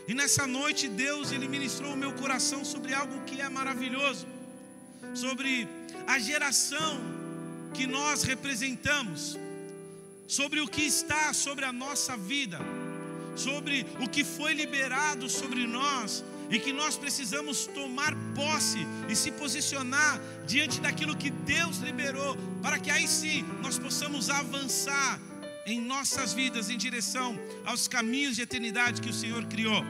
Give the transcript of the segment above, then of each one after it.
E nessa noite Deus, Ele ministrou o meu coração sobre algo que é maravilhoso, sobre a geração que nós representamos, sobre o que está sobre a nossa vida, sobre o que foi liberado sobre nós, e que nós precisamos tomar posse e se posicionar diante daquilo que Deus liberou, para que aí sim nós possamos avançar em nossas vidas em direção aos caminhos de eternidade que o Senhor criou.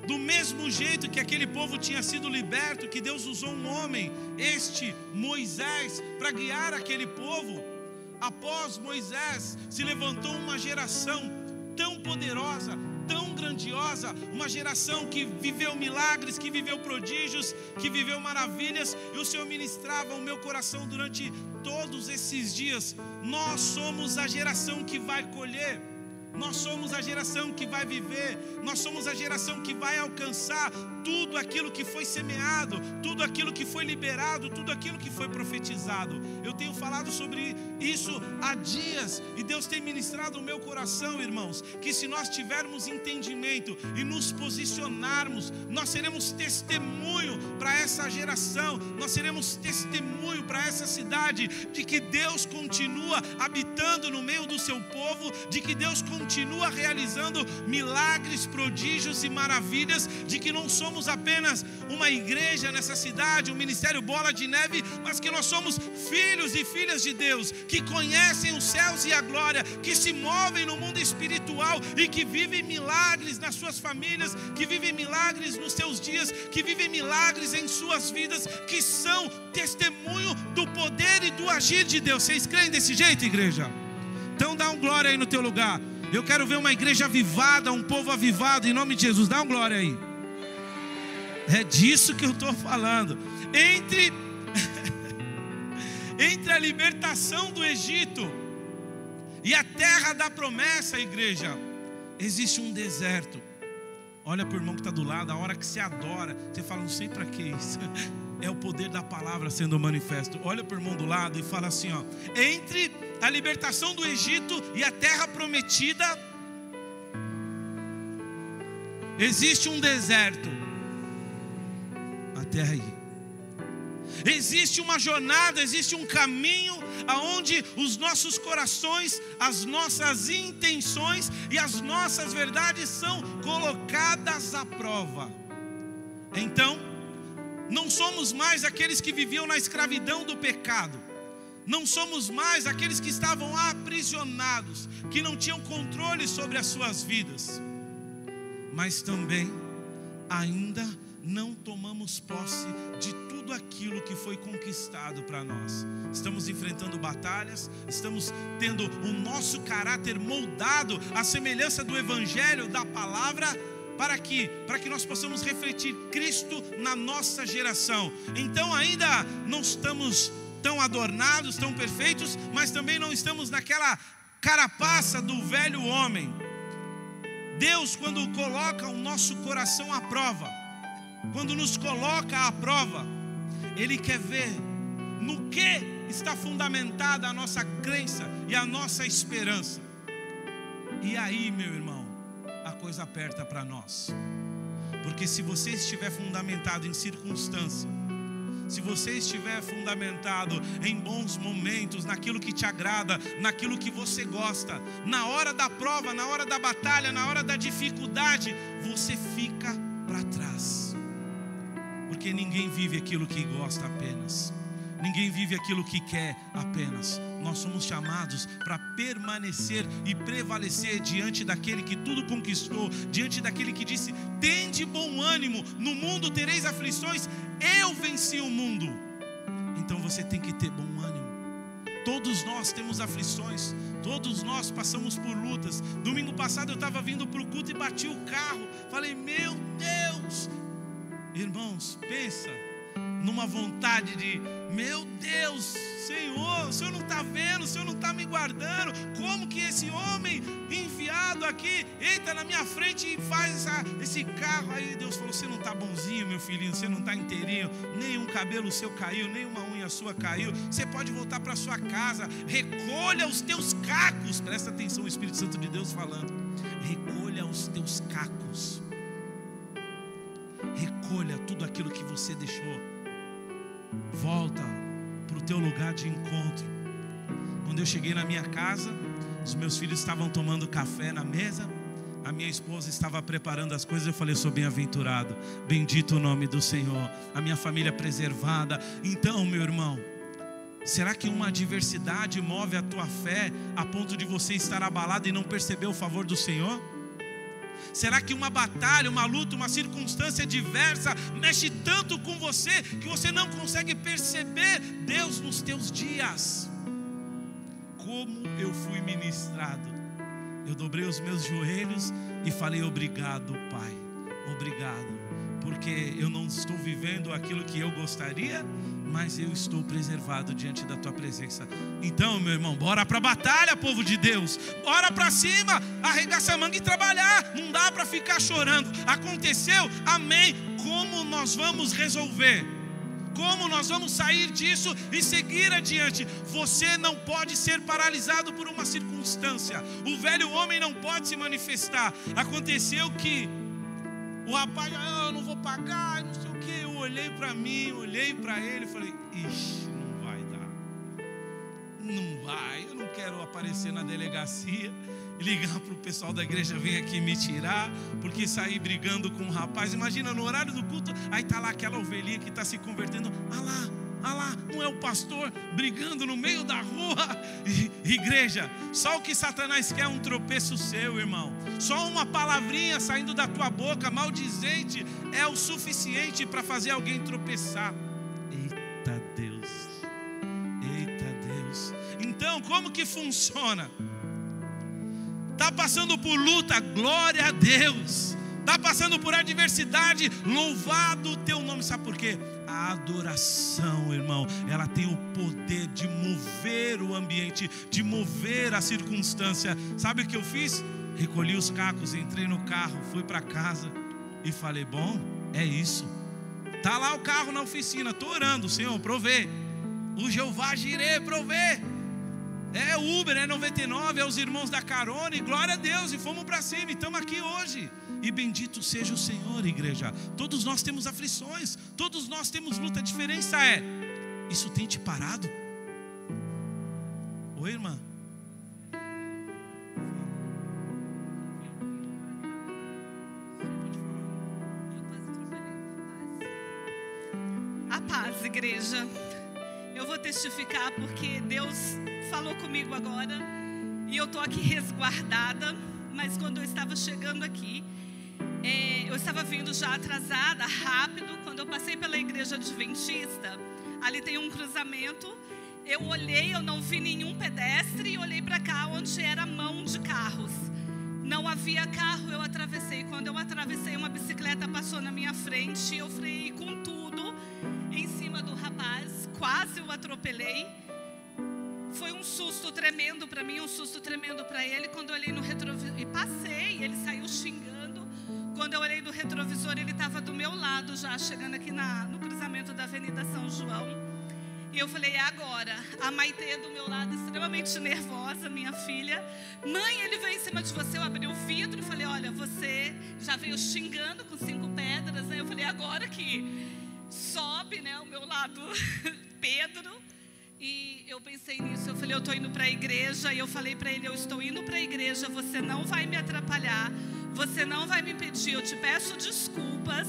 Do mesmo jeito que aquele povo tinha sido liberto, que Deus usou um homem, este Moisés, para guiar aquele povo. Após Moisés se levantou uma geração tão poderosa, tão grandiosa, uma geração que viveu milagres, que viveu prodígios, que viveu maravilhas, e o Senhor ministrava o meu coração durante todos esses dias. Nós somos a geração que vai colher, nós somos a geração que vai viver, nós somos a geração que vai alcançar tudo aquilo que foi semeado, tudo aquilo que foi liberado, tudo aquilo que foi profetizado. Eu tenho falado sobre isso há dias, e Deus tem ministrado o meu coração, irmãos, que se nós tivermos entendimento e nos posicionarmos, nós seremos testemunho para essa geração, nós seremos testemunho para essa cidade, de que Deus continua habitando no meio do seu povo, de que Deus continua realizando milagres, prodígios e maravilhas, de que não somos apenas uma igreja nessa cidade, um ministério bola de neve, mas que nós somos filhos e filhas de Deus, que conhecem os céus e a glória, que se movem no mundo espiritual e que vivem milagres nas suas famílias, que vivem milagres nos seus dias, que vivem milagres em suas vidas, que são testemunho do poder e do agir de Deus. Vocês creem desse jeito, igreja? Então dá um glória aí no teu lugar. Eu quero ver uma igreja avivada, um povo avivado, em nome de Jesus. Dá um glória aí. É disso que eu estou falando. Entre a libertação do Egito e a terra da promessa, igreja, existe um deserto. Olha para o irmão que está do lado. A hora que você adora, você fala, não sei para que isso. É o poder da palavra sendo manifesto. Olha para o irmão do lado e fala assim, ó: entre a libertação do Egito e a terra prometida existe um deserto. Até aí existe uma jornada, existe um caminho aonde os nossos corações, as nossas intenções e as nossas verdades são colocadas à prova. Então, não somos mais aqueles que viviam na escravidão do pecado, não somos mais aqueles que estavam aprisionados, que não tinham controle sobre as suas vidas, mas também ainda não tomamos posse de tudo aquilo que foi conquistado para nós. Estamos enfrentando batalhas, estamos tendo o nosso caráter moldado à semelhança do Evangelho, da palavra, para que nós possamos refletir Cristo na nossa geração. Então ainda não estamos tão adornados, tão perfeitos, mas também não estamos naquela carapaça do velho homem. Deus, quando coloca o nosso coração à prova, quando nos coloca à prova, Ele quer ver no que está fundamentada a nossa crença e a nossa esperança. E aí, meu irmão, a coisa aperta para nós. Porque se você estiver fundamentado em circunstância, se você estiver fundamentado em bons momentos, naquilo que te agrada, naquilo que você gosta, na hora da prova, na hora da batalha, na hora da dificuldade, você fica para trás. Porque ninguém vive aquilo que gosta apenas, ninguém vive aquilo que quer apenas. Nós somos chamados para permanecer e prevalecer diante daquele que tudo conquistou, diante daquele que disse: tende bom ânimo, no mundo tereis aflições, eu venci o mundo. Então você tem que ter bom ânimo. Todos nós temos aflições, todos nós passamos por lutas. Domingo passado eu estava vindo para o culto e bati o carro. Falei: meu Deus! Irmãos, pensa numa vontade de: meu Deus, Senhor, o Senhor não está vendo, o Senhor não está me guardando. Como que esse homem enviado aqui entra na minha frente e faz esse carro? Aí Deus falou: você não está bonzinho, meu filhinho, você não está inteirinho, nenhum cabelo seu caiu, nenhuma unha sua caiu. Você pode voltar para sua casa, recolha os teus cacos. Presta atenção, o Espírito Santo de Deus falando: recolha os teus cacos. aquilo que você deixou. Volta para o teu lugar de encontro. Quando eu cheguei na minha casa, os meus filhos estavam tomando café na mesa, a minha esposa estava preparando as coisas. Eu falei: eu sou bem-aventurado, bendito o nome do Senhor, a minha família preservada. Então, meu irmão, será que uma adversidade move a tua fé a ponto de você estar abalado e não perceber o favor do Senhor? Será que uma batalha, uma luta, uma circunstância diversa mexe tanto com você que você não consegue perceber Deus nos teus dias? Como eu fui ministrado. Eu dobrei os meus joelhos e falei: obrigado, Pai, obrigado, porque eu não estou vivendo aquilo que eu gostaria, mas eu estou preservado diante da tua presença. Então, meu irmão, bora para a batalha, povo de Deus. Bora para cima, arregaça a manga e trabalhar. Não dá para ficar chorando. Aconteceu, amém. Como nós vamos resolver? Como nós vamos sair disso e seguir adiante? Você não pode ser paralisado por uma circunstância. O velho homem não pode se manifestar. Aconteceu que o rapaz: eu não vou pagar, não sei o que. Eu olhei para mim, olhei para ele e falei: ixi, não vai dar. Não vai, eu não quero aparecer na delegacia e ligar para o pessoal da igreja: vem aqui me tirar, porque saí brigando com um rapaz. Imagina, no horário do culto, aí está lá aquela ovelhinha que está se convertendo. Ah lá, não é o pastor brigando no meio da rua. Igreja, só o que Satanás quer é um tropeço seu, irmão. Só uma palavrinha saindo da tua boca maldizente é o suficiente para fazer alguém tropeçar. Eita Deus. Então, como que funciona? Está passando por luta, glória a Deus. Está passando por adversidade, louvado o teu nome. Sabe por quê? A adoração, irmão, ela tem o poder de mover o ambiente, de mover a circunstância. Sabe o que eu fiz? Recolhi os cacos, entrei no carro, fui para casa e falei: bom, é isso. Está lá o carro na oficina, estou orando: Senhor, provê. O Jeová Jireh provê. É Uber, é 99, é os irmãos da carona, e glória a Deus, e fomos para cima, e estamos aqui hoje. E bendito seja o Senhor, igreja. Todos nós temos aflições, todos nós temos luta. A diferença é: isso tem te parado? Oi, irmã? A paz, igreja. Eu vou testificar porque Deus falou comigo agora e eu estou aqui resguardada. Mas quando eu estava chegando aqui, eu estava vindo já atrasada, rápido. Quando eu passei pela igreja adventista, ali tem um cruzamento. Eu olhei, eu não vi nenhum pedestre, e olhei para cá onde era mão de carros. Não havia carro, eu atravessei. Quando eu atravessei, uma bicicleta passou na minha frente, eu freiei com tudo em cima do rapaz, quase o atropelei. Foi um susto tremendo para mim, um susto tremendo para ele. Quando eu olhei no retrovisor, e passei, ele saiu xingando. Quando eu olhei no retrovisor, ele estava do meu lado, já chegando aqui no cruzamento da Avenida São João. E eu falei: é agora. A Maitê do meu lado, extremamente nervosa, minha filha: mãe, ele veio em cima de você. Eu abri o vidro e falei: olha, você já veio xingando com 5 pedras, né? Eu falei: agora que sobe, né, o meu lado, Pedro. E eu pensei nisso, eu falei: eu estou indo para a igreja. E eu falei para ele: eu estou indo para a igreja, você não vai me atrapalhar, você não vai me impedir, eu te peço desculpas,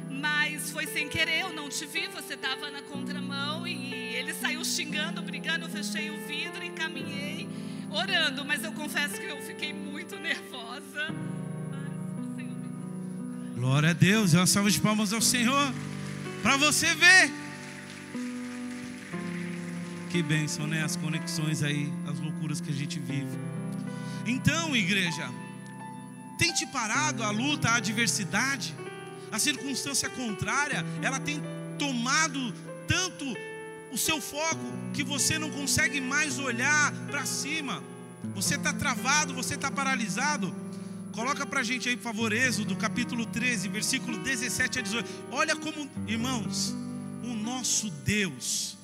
mas foi sem querer, eu não te vi, você estava na contramão. E ele saiu xingando, brigando, eu fechei o vidro e caminhei, orando. Mas eu confesso que eu fiquei muito nervosa. Mas o Senhor me... Glória a Deus, é uma salva de palmas ao Senhor, para você ver. Que bênção, né? As conexões aí, as loucuras que a gente vive. Então, igreja, tem te parado a luta, a adversidade, a circunstância contrária? Ela tem tomado tanto o seu foco que você não consegue mais olhar para cima. Você está travado, você está paralisado. Coloca para a gente aí, por favor, Êxodo capítulo 13, versículo 17 a 18. Olha como, irmãos, o nosso Deus,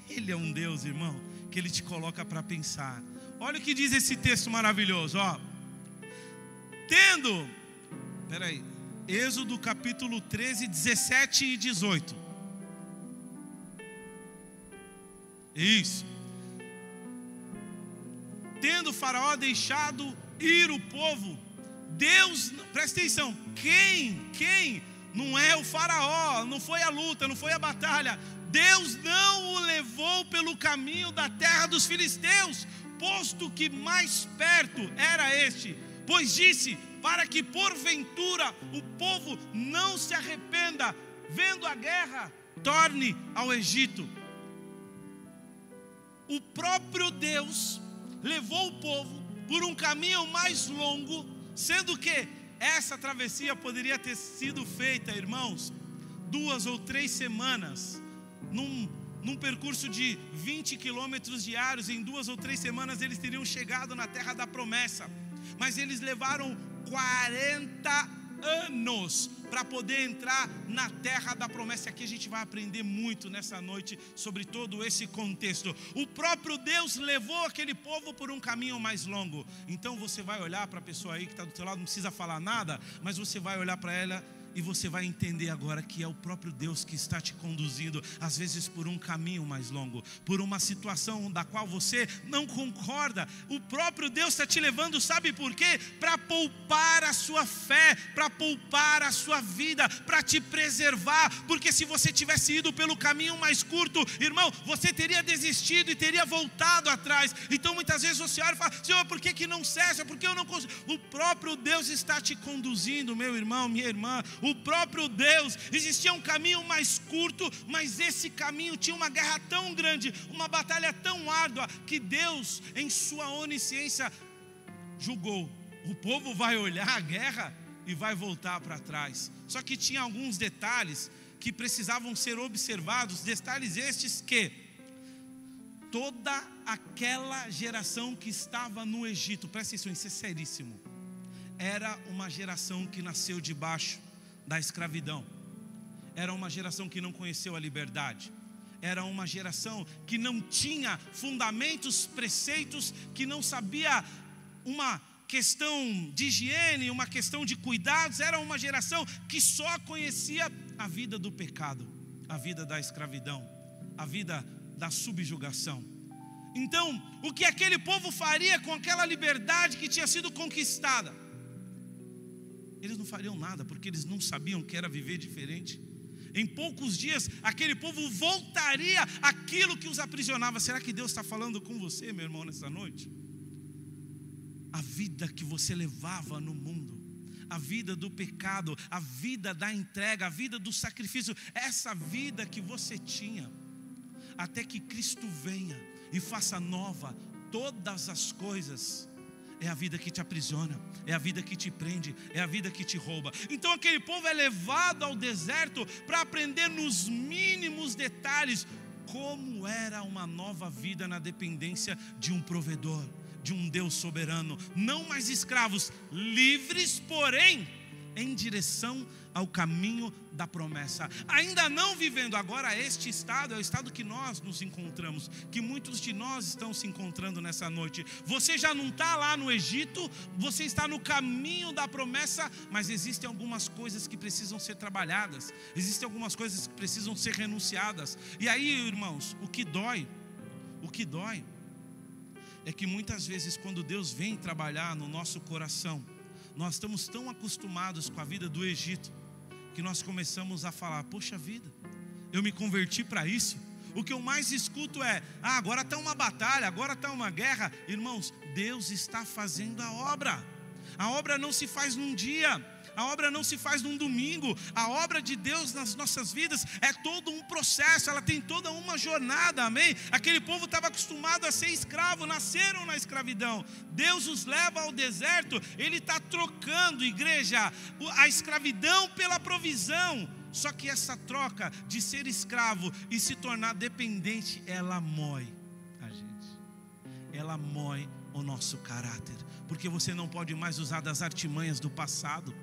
Ele é um Deus, irmão, que Ele te coloca para pensar. Olha o que diz esse texto maravilhoso, ó. Êxodo capítulo 13, 17 e 18. Isso. Tendo Faraó deixado ir o povo, Deus, presta atenção, quem? Não é o Faraó, não foi a luta, não foi a batalha. Deus não o levou pelo caminho da terra dos filisteus, posto que mais perto era este. Pois disse, para que porventura o povo não se arrependa, vendo a guerra, torne ao Egito. O próprio Deus levou o povo por um caminho mais longo, sendo que essa travessia poderia ter sido feita, irmãos, 2 ou 3 semanas, num percurso de 20 quilômetros diários. Em 2 ou 3 semanas eles teriam chegado na terra da promessa, mas eles levaram 40 anos para poder entrar na terra da promessa. Aqui a gente vai aprender muito nessa noite sobre todo esse contexto. O próprio Deus levou aquele povo por um caminho mais longo. Então você vai olhar para a pessoa aí que está do teu lado, não precisa falar nada, mas você vai olhar para ela e você vai entender agora que é o próprio Deus que está te conduzindo, às vezes por um caminho mais longo, por uma situação da qual você não concorda. O próprio Deus está te levando, sabe por quê? Para poupar a sua fé, para poupar a sua vida, para te preservar. Porque se você tivesse ido pelo caminho mais curto, irmão, você teria desistido e teria voltado atrás. Então muitas vezes você olha e fala: Senhor, por que não cessa? Por que eu não consigo? O próprio Deus está te conduzindo, meu irmão, minha irmã. O próprio Deus, existia um caminho mais curto, mas esse caminho tinha uma guerra tão grande, uma batalha tão árdua, que Deus, em sua onisciência, julgou: o povo vai olhar a guerra e vai voltar para trás. Só que tinha alguns detalhes que precisavam ser observados, detalhes estes que toda aquela geração que estava no Egito, presta atenção, isso é seríssimo, era uma geração que nasceu debaixo da escravidão, era uma geração que não conheceu a liberdade, era uma geração que não tinha fundamentos, preceitos, que não sabia uma questão de higiene, uma questão de cuidados. Era uma geração que só conhecia a vida do pecado, a vida da escravidão, a vida da subjugação. Então, o que aquele povo faria com aquela liberdade que tinha sido conquistada? Eles não fariam nada, porque eles não sabiam o que era viver diferente. Em poucos dias, aquele povo voltaria àquilo que os aprisionava. Será que Deus está falando com você, meu irmão, nessa noite? A vida que você levava no mundo, a vida do pecado, a vida da entrega, a vida do sacrifício, essa vida que você tinha, até que Cristo venha e faça nova todas as coisas, é a vida que te aprisiona, é a vida que te prende, é a vida que te rouba. Então aquele povo é levado ao deserto para aprender nos mínimos detalhes como era uma nova vida na dependência de um provedor, de um Deus soberano. Não mais escravos, livres, porém em direção ao caminho da promessa. Ainda não vivendo agora este estado, é o estado que nós nos encontramos, que muitos de nós estão se encontrando nessa noite. Você já não está lá no Egito, você está no caminho da promessa, mas existem algumas coisas que precisam ser trabalhadas, existem algumas coisas que precisam ser renunciadas. E aí, irmãos, o que dói é que muitas vezes quando Deus vem trabalhar no nosso coração, nós estamos tão acostumados com a vida do Egito, que nós começamos a falar: poxa vida, eu me converti para isso. O que eu mais escuto é: agora está uma batalha, agora está uma guerra. Irmãos, Deus está fazendo a obra não se faz num dia, a obra não se faz num domingo. A obra de Deus nas nossas vidas é todo um processo, ela tem toda uma jornada, amém? Aquele povo estava acostumado a ser escravo, nasceram na escravidão. Deus os leva ao deserto, Ele está trocando, igreja, a escravidão pela provisão. Só que essa troca de ser escravo e se tornar dependente, ela mói a gente, ela mói o nosso caráter, porque você não pode mais usar das artimanhas do passado,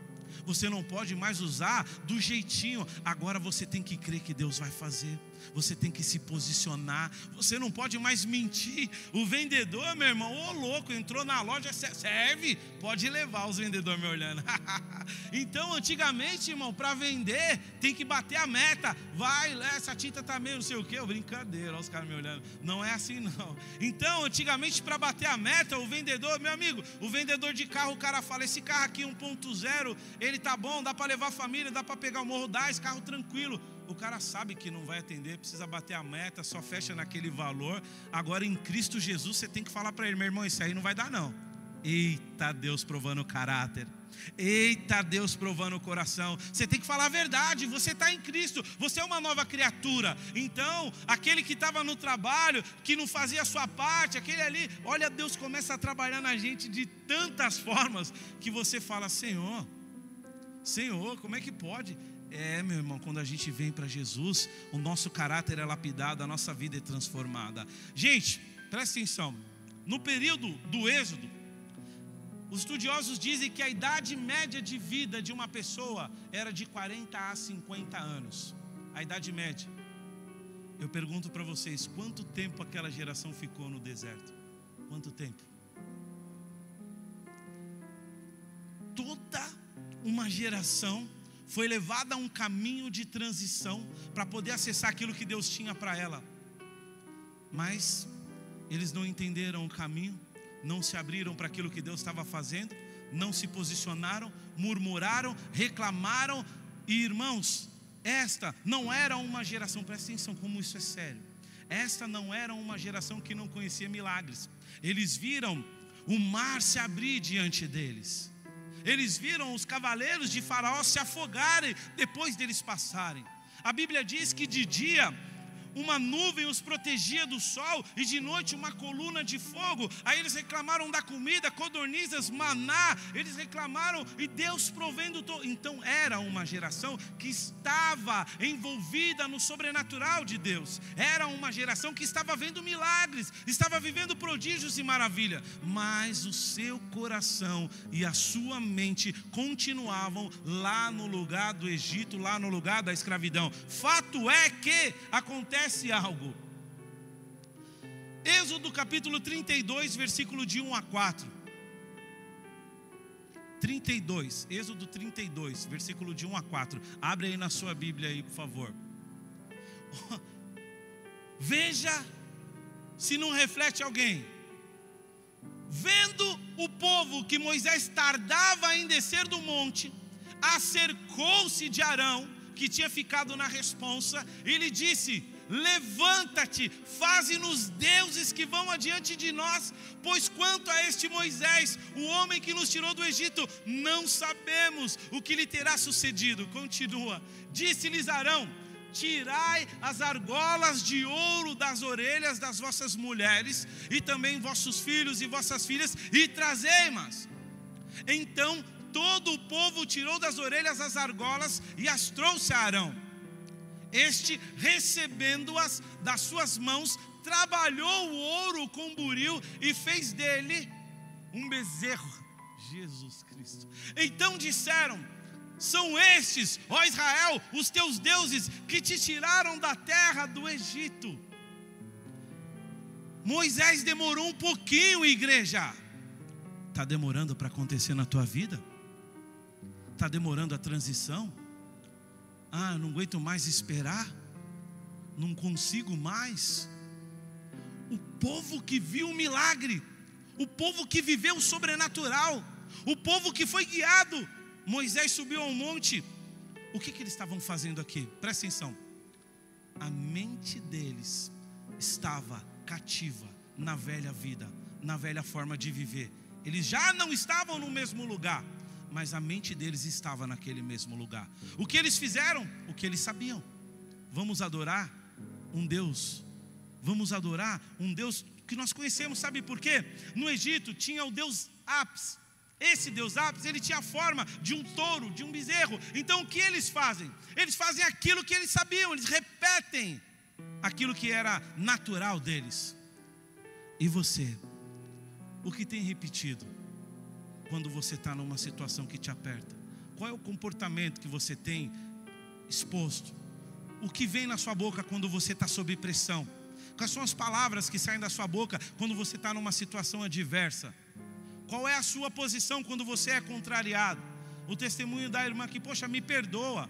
você não pode mais usar do jeitinho. Agora você tem que crer que Deus vai fazer. Você tem que se posicionar. Você não pode mais mentir. O vendedor, meu irmão, ô louco, entrou na loja, serve, pode levar. Os vendedores me olhando. Então, antigamente, irmão, para vender, tem que bater a meta. Vai, essa tinta tá meio não sei o quê. Brincadeira, olha os caras me olhando. Não é assim, não. Então, antigamente, para bater a meta, o vendedor, meu amigo, o vendedor de carro, o cara fala, esse carro aqui 1.0, ele tá bom, dá para levar a família, dá para pegar o morro, dá esse carro tranquilo. O cara sabe que não vai atender, precisa bater a meta, só fecha naquele valor. Agora em Cristo Jesus você tem que falar para ele, meu irmão, isso aí não vai dar não. Eita Deus provando o caráter, eita Deus provando o coração. Você tem que falar a verdade, você está em Cristo, você é uma nova criatura. Então aquele que estava no trabalho, que não fazia a sua parte, aquele ali, olha, Deus começa a trabalhar na gente de tantas formas, que você fala, Senhor, como é que pode? Meu irmão, quando a gente vem para Jesus, o nosso caráter é lapidado, a nossa vida é transformada. Gente, presta atenção. No período do Êxodo, os estudiosos dizem que a idade média de vida de uma pessoa era de 40 a 50 anos. A idade média. Eu pergunto para vocês, quanto tempo aquela geração ficou no deserto? Quanto tempo? Toda uma geração foi levada a um caminho de transição para poder acessar aquilo que Deus tinha para ela. Mas eles não entenderam o caminho, não se abriram para aquilo que Deus estava fazendo, não se posicionaram, murmuraram, reclamaram. E irmãos, esta não era uma geração, presta atenção como isso é sério. Esta não era uma geração que não conhecia milagres. Eles viram o mar se abrir diante deles. Eles viram os cavaleiros de Faraó se afogarem depois deles passarem. A Bíblia diz que de dia uma nuvem os protegia do sol e de noite uma coluna de fogo. Aí eles reclamaram da comida, codornizes, maná, eles reclamaram e Deus provendo Então era uma geração que estava envolvida no sobrenatural de Deus. Era uma geração que estava vendo milagres, estava vivendo prodígios e maravilha. Mas o seu coração e a sua mente continuavam lá no lugar do Egito, lá no lugar da escravidão. Fato é que acontece algo. Êxodo capítulo 32, versículo de 1 a 4. 32, Êxodo 32, versículo de 1 a 4. Abre aí na sua Bíblia aí, por favor. Veja se não reflete alguém. Vendo o povo que Moisés tardava em descer do monte, acercou-se de Arão, que tinha ficado na responsa, e lhe disse: levanta-te, faze-nos deuses que vão adiante de nós, pois quanto a este Moisés, o homem que nos tirou do Egito, não sabemos o que lhe terá sucedido. Continua, disse-lhes Arão: tirai as argolas de ouro das orelhas das vossas mulheres, e também vossos filhos e vossas filhas, e trazei-mas. Então todo o povo tirou das orelhas as argolas e as trouxe a Arão. Este, recebendo-as das suas mãos, trabalhou o ouro com buril e fez dele um bezerro. Jesus Cristo. Então disseram: são estes, ó Israel, os teus deuses que te tiraram da terra do Egito. Moisés demorou um pouquinho, igreja. Está demorando para acontecer na tua vida? Está demorando a transição? Não aguento mais esperar, não consigo mais. O povo que viu o milagre, o povo que viveu o sobrenatural, o povo que foi guiado. Moisés subiu ao monte. O que eles estavam fazendo aqui? Presta atenção. A mente deles estava cativa na velha vida, na velha forma de viver. Eles já não estavam no mesmo lugar, mas a mente deles estava naquele mesmo lugar. O que eles fizeram? O que eles sabiam. Vamos adorar um Deus. Vamos adorar um Deus que nós conhecemos. Sabe por quê? No Egito tinha o Deus Apis. Esse Deus Apis, ele tinha a forma de um touro, de um bezerro. Então o que eles fazem? Eles fazem aquilo que eles sabiam. Eles repetem aquilo que era natural deles. E você? O que tem repetido? Quando você está numa situação que te aperta, qual é o comportamento que você tem exposto? O que vem na sua boca quando você está sob pressão? Quais são as palavras que saem da sua boca quando você está numa situação adversa? Qual é a sua posição quando você é contrariado? O testemunho da irmã que, poxa, me perdoa.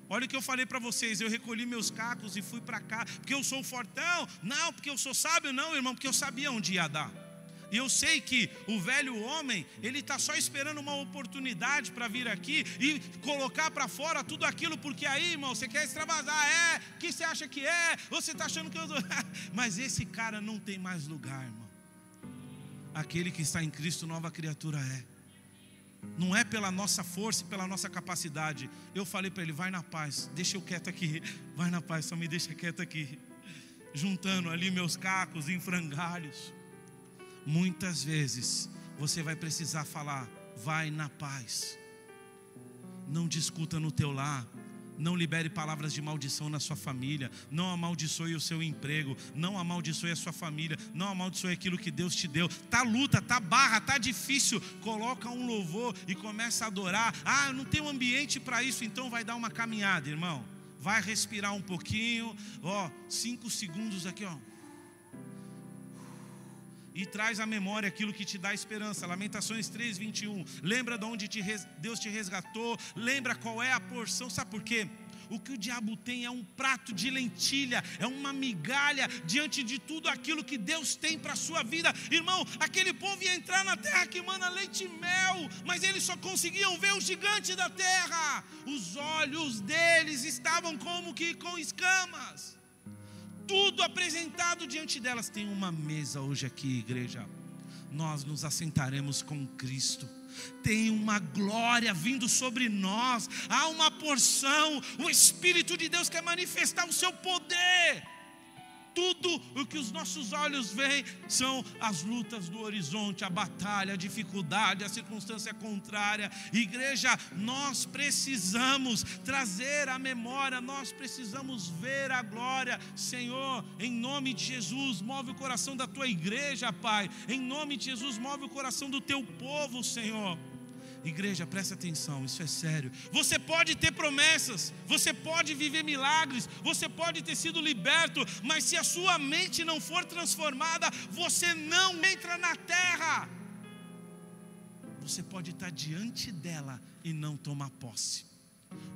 Olha o que eu falei para vocês, eu recolhi meus cacos e fui para cá, porque eu sou fortão? Não, porque eu sou sábio? Não, irmão, porque eu sabia onde ia dar. E eu sei que o velho homem, ele está só esperando uma oportunidade para vir aqui e colocar para fora tudo aquilo, porque aí, irmão, você quer extravasar, o que você acha que é? Você está achando que eu... Mas esse cara não tem mais lugar, irmão. Aquele que está em Cristo, nova criatura é. Não é pela nossa força e pela nossa capacidade. Eu falei para ele, vai na paz, deixa eu quieto aqui. Vai na paz, só me deixa quieto aqui. Juntando ali meus cacos em frangalhos. Muitas vezes você vai precisar falar, vai na paz. Não discuta no teu lar. Não libere palavras de maldição na sua família. Não amaldiçoe o seu emprego. Não amaldiçoe a sua família. Não amaldiçoe aquilo que Deus te deu. Tá luta, tá barra, tá difícil. Coloca um louvor e começa a adorar. Ah, eu não tenho ambiente para isso. Então vai dar uma caminhada, irmão. Vai respirar um pouquinho. 5 segundos aqui, E traz à memória aquilo que te dá esperança. Lamentações 3:21. Lembra de onde Deus te resgatou. Lembra qual é a porção. Sabe por quê? O que o diabo tem é um prato de lentilha, é uma migalha diante de tudo aquilo que Deus tem para a sua vida. Irmão, aquele povo ia entrar na terra que mana leite e mel, mas eles só conseguiam ver o gigante da terra. Os olhos deles estavam como que com escamas. Tudo apresentado diante delas. Tem uma mesa hoje aqui, igreja. Nós nos assentaremos com Cristo. Tem uma glória vindo sobre nós. Há uma porção. O Espírito de Deus quer manifestar o seu poder. Tudo o que os nossos olhos veem são as lutas do horizonte, a batalha, a dificuldade, a circunstância contrária. Igreja, nós precisamos trazer à memória, nós precisamos ver a glória. Senhor, em nome de Jesus, move o coração da tua igreja, Pai. Em nome de Jesus, move o coração do teu povo, Senhor. Igreja, presta atenção, isso é sério. Você pode ter promessas, você pode viver milagres, você pode ter sido liberto, mas se a sua mente não for transformada, você não entra na terra. Você pode estar diante dela e não tomar posse.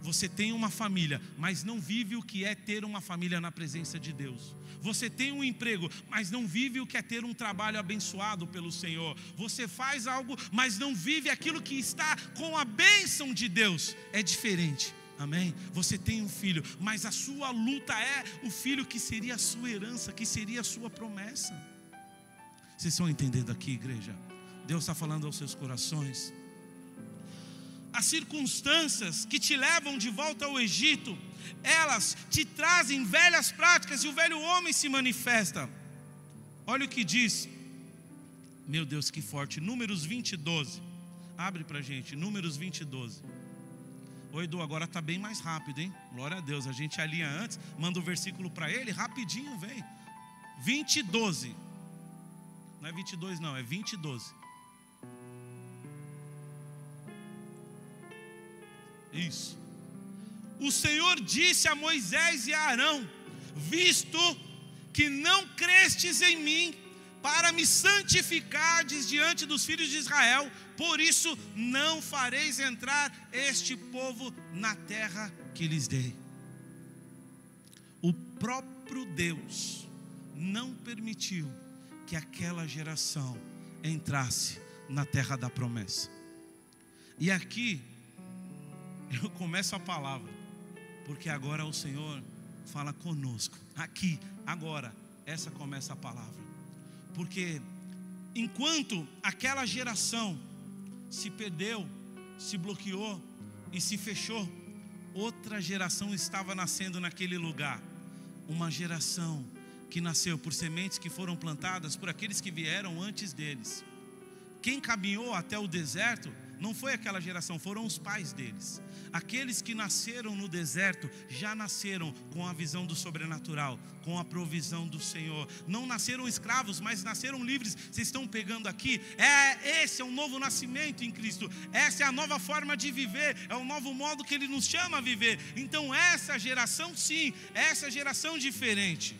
Você tem uma família, mas não vive o que é ter uma família na presença de Deus. Você tem um emprego, mas não vive o que é ter um trabalho abençoado pelo Senhor. Você faz algo, mas não vive aquilo que está com a bênção de Deus. É diferente, amém? Você tem um filho, mas a sua luta é o filho que seria a sua herança, que seria a sua promessa. Vocês estão entendendo aqui, igreja? Deus está falando aos seus corações. As circunstâncias que te levam de volta ao Egito, elas te trazem velhas práticas e o velho homem se manifesta. Olha o que diz, meu Deus, que forte, Números 20:12. Abre pra gente, Números 20:12. Ô Edu, agora está bem mais rápido, hein? Glória a Deus, a gente alinha antes, manda o versículo para ele, rapidinho vem. 20:12. Não é 22 não, é 20:12. Isso. O Senhor disse a Moisés e a Arão: visto que não crestes em mim, para me santificardes diante dos filhos de Israel, por isso não fareis entrar este povo na terra que lhes dei. O próprio Deus não permitiu que aquela geração entrasse na terra da promessa. E aqui eu começo a palavra, porque agora o Senhor fala conosco. Aqui, agora, essa começa a palavra. Porque enquanto aquela geração se perdeu, se bloqueou e se fechou, outra geração estava nascendo naquele lugar. Uma geração que nasceu por sementes que foram plantadas por aqueles que vieram antes deles. Quem caminhou até o deserto não foi aquela geração, foram os pais deles. Aqueles que nasceram no deserto, já nasceram com a visão do sobrenatural, com a provisão do Senhor. Não nasceram escravos, mas nasceram livres. Vocês estão pegando aqui? Esse é um novo nascimento em Cristo. Essa é a nova forma de viver, é o novo modo que Ele nos chama a viver. Então essa geração sim, essa geração diferente.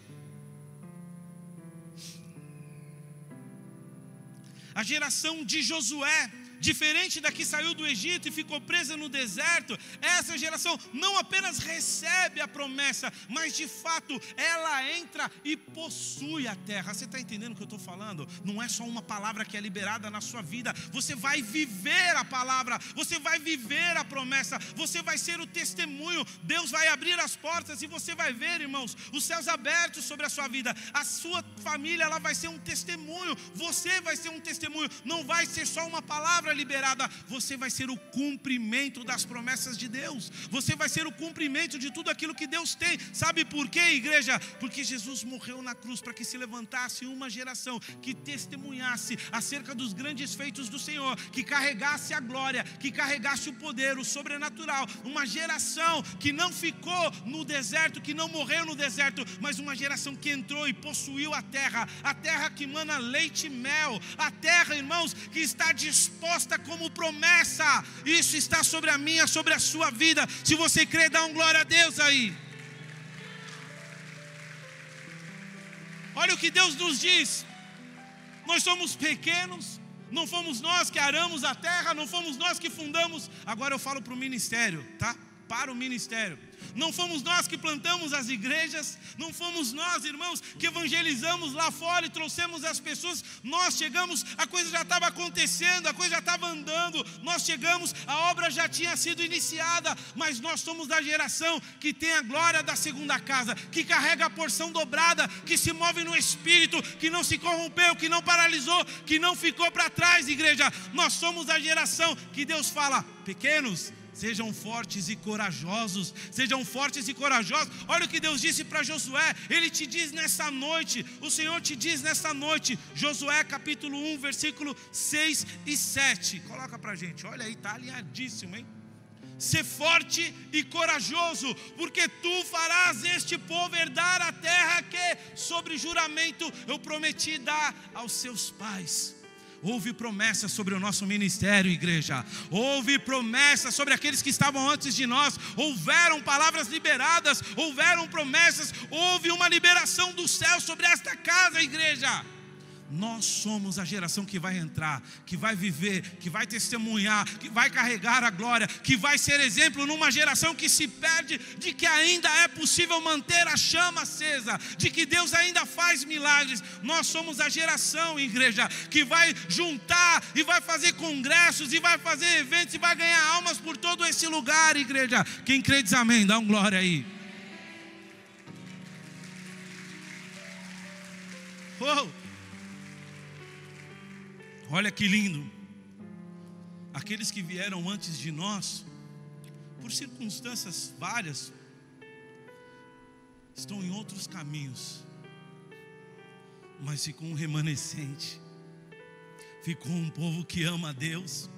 A geração de Josué, diferente da que saiu do Egito e ficou presa no deserto, essa geração não apenas recebe a promessa, mas de fato ela entra e possui a terra. Você está entendendo o que eu estou falando? Não é só uma palavra que é liberada na sua vida, você vai viver a palavra, você vai viver a promessa, você vai ser o testemunho. Deus vai abrir as portas e você vai ver, irmãos, os céus abertos sobre a sua vida. A sua família, ela vai ser um testemunho, você vai ser um testemunho. Não vai ser só uma palavra liberada, você vai ser o cumprimento das promessas de Deus, você vai ser o cumprimento de tudo aquilo que Deus tem. Sabe por quê, igreja? Porque Jesus morreu na cruz para que se levantasse uma geração que testemunhasse acerca dos grandes feitos do Senhor, que carregasse a glória, que carregasse o poder, o sobrenatural. Uma geração que não ficou no deserto, que não morreu no deserto, mas uma geração que entrou e possuiu a terra que mana leite e mel, a terra, irmãos, que está disposta como promessa. Isso está sobre a minha, sobre a sua vida. Se você crê, dá um glória a Deus aí. Olha o que Deus nos diz: nós somos pequenos, não fomos nós que aramos a terra, não fomos nós que fundamos. Agora eu falo para o ministério, tá? Para o ministério. Não fomos nós que plantamos as igrejas, não fomos nós, irmãos, que evangelizamos lá fora e trouxemos as pessoas. Nós chegamos, a coisa já estava acontecendo, a coisa já estava andando. Nós chegamos, a obra já tinha sido iniciada, mas nós somos da geração que tem a glória da segunda casa, que carrega a porção dobrada, que se move no Espírito, que não se corrompeu, que não paralisou, que não ficou para trás, igreja. Nós somos a geração que Deus fala: pequenos, sejam fortes e corajosos, sejam fortes e corajosos. Olha o que Deus disse para Josué. Ele te diz nessa noite, o Senhor te diz nessa noite, Josué capítulo 1, versículo 6 e 7. Coloca para a gente, olha aí, está alinhadíssimo, hein? Ser forte e corajoso, porque tu farás este povo herdar a terra que, sobre juramento, eu prometi dar aos seus pais. Houve promessa sobre o nosso ministério, igreja. Houve promessa sobre aqueles que estavam antes de nós. Houveram palavras liberadas, houveram promessas. Houve uma liberação do céu sobre esta casa, igreja. Nós somos a geração que vai entrar, que vai viver, que vai testemunhar, que vai carregar a glória, que vai ser exemplo numa geração que se perde de que ainda é possível manter a chama acesa, de que Deus ainda faz milagres. Nós somos a geração, igreja, que vai juntar e vai fazer congressos e vai fazer eventos e vai ganhar almas por todo esse lugar, igreja. Quem crê diz amém, dá um glória aí. Oh! Olha que lindo. Aqueles que vieram antes de nós, por circunstâncias várias, estão em outros caminhos, mas ficou um remanescente, ficou um povo que ama a Deus.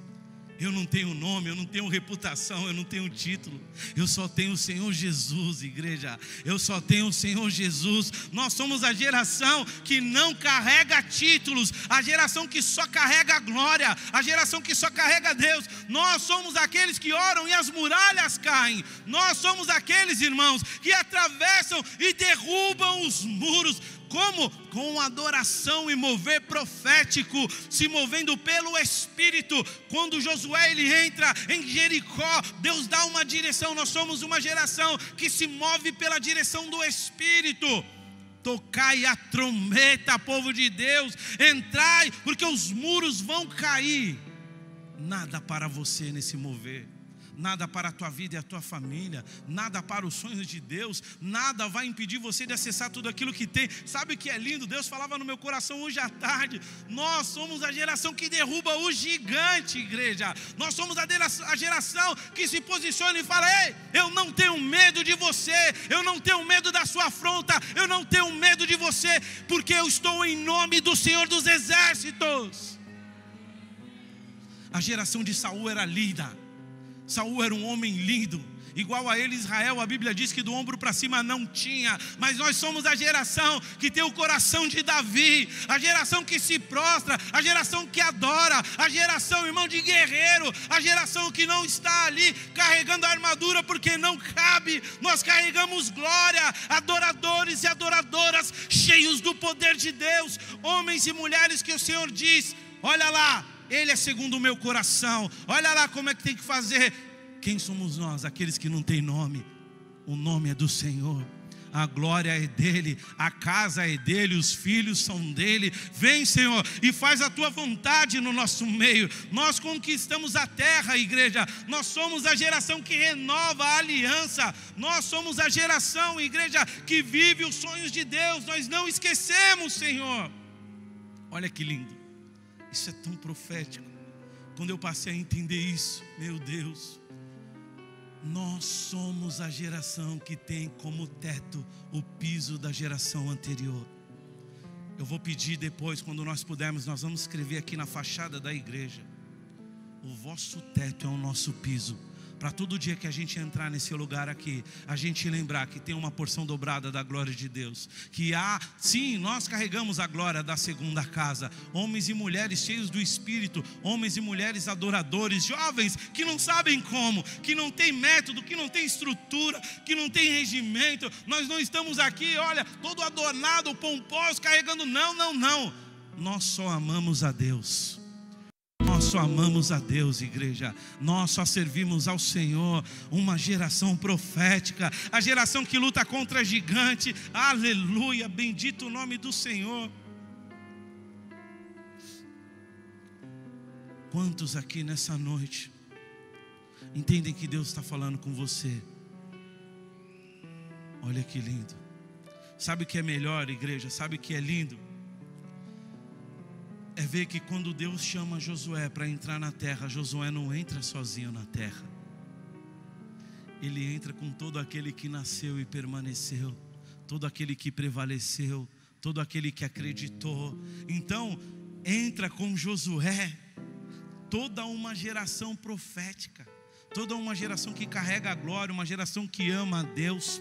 Eu não tenho nome, eu não tenho reputação, eu não tenho título. Eu só tenho o Senhor Jesus, igreja. Eu só tenho o Senhor Jesus. Nós somos a geração que não carrega títulos, a geração que só carrega a glória, a geração que só carrega Deus. Nós somos aqueles que oram e as muralhas caem. Nós somos aqueles, irmãos, que atravessam e derrubam os muros. Como? Com adoração e mover profético, se movendo pelo Espírito. Quando Josué ele entra em Jericó, Deus dá uma direção. Nós somos uma geração que se move pela direção do Espírito. Tocai a trombeta, povo de Deus, entrai, porque os muros vão cair. Nada para você nesse mover, nada para a tua vida e a tua família, nada para os sonhos de Deus, nada vai impedir você de acessar tudo aquilo que tem. Sabe o que é lindo? Deus falava no meu coração hoje à tarde: nós somos a geração que derruba o gigante, igreja. Nós somos a geração que se posiciona e fala: ei, eu não tenho medo de você, eu não tenho medo da sua afronta, eu não tenho medo de você, porque eu estou em nome do Senhor dos Exércitos. A geração de Saul era linda. Saul era um homem lindo. Igual a ele, Israel, a Bíblia diz que do ombro para cima não tinha. Mas nós somos a geração que tem o coração de Davi. A geração que se prostra. A geração que adora. A geração, irmão, de guerreiro. A geração que não está ali carregando a armadura porque não cabe. Nós carregamos glória. Adoradores e adoradoras cheios do poder de Deus. Homens e mulheres que o Senhor diz: olha lá, Ele é segundo o meu coração. Olha lá como é que tem que fazer. Quem somos nós? Aqueles que não têm nome. O nome é do Senhor. A glória é dele, a casa é dele, os filhos são dele. Vem, Senhor, e faz a tua vontade no nosso meio. Nós conquistamos a terra, igreja. Nós somos a geração que renova a aliança. Nós somos a geração, igreja, que vive os sonhos de Deus. Nós não esquecemos, Senhor. Olha que lindo. Isso é tão profético. Quando eu passei a entender isso, meu Deus, nós somos a geração que tem como teto o piso da geração anterior. Eu vou pedir depois, quando nós pudermos, nós vamos escrever aqui na fachada da igreja: o vosso teto é o nosso piso. Para todo dia que a gente entrar nesse lugar aqui, a gente lembrar que tem uma porção dobrada da glória de Deus. Que sim, nós carregamos a glória da segunda casa. Homens e mulheres cheios do Espírito. Homens e mulheres adoradores. Jovens que não sabem como. Que não tem método, que não tem estrutura, que não tem regimento. Nós não estamos aqui, olha, todo adornado, pomposo, carregando. Não. Nós só amamos a Deus. Nós só amamos a Deus, igreja. Nós só servimos ao Senhor. Uma geração profética. A geração que luta contra gigante. Aleluia, bendito o nome do Senhor. Quantos aqui nessa noite entendem que Deus está falando com você? Olha que lindo. Sabe o que é melhor, igreja? Sabe o que é lindo? É ver que quando Deus chama Josué para entrar na terra, Josué não entra sozinho na terra. Ele entra com todo aquele que nasceu e permaneceu, todo aquele que prevaleceu, todo aquele que acreditou. Então, entra com Josué toda uma geração profética, toda uma geração que carrega a glória, uma geração que ama a Deus.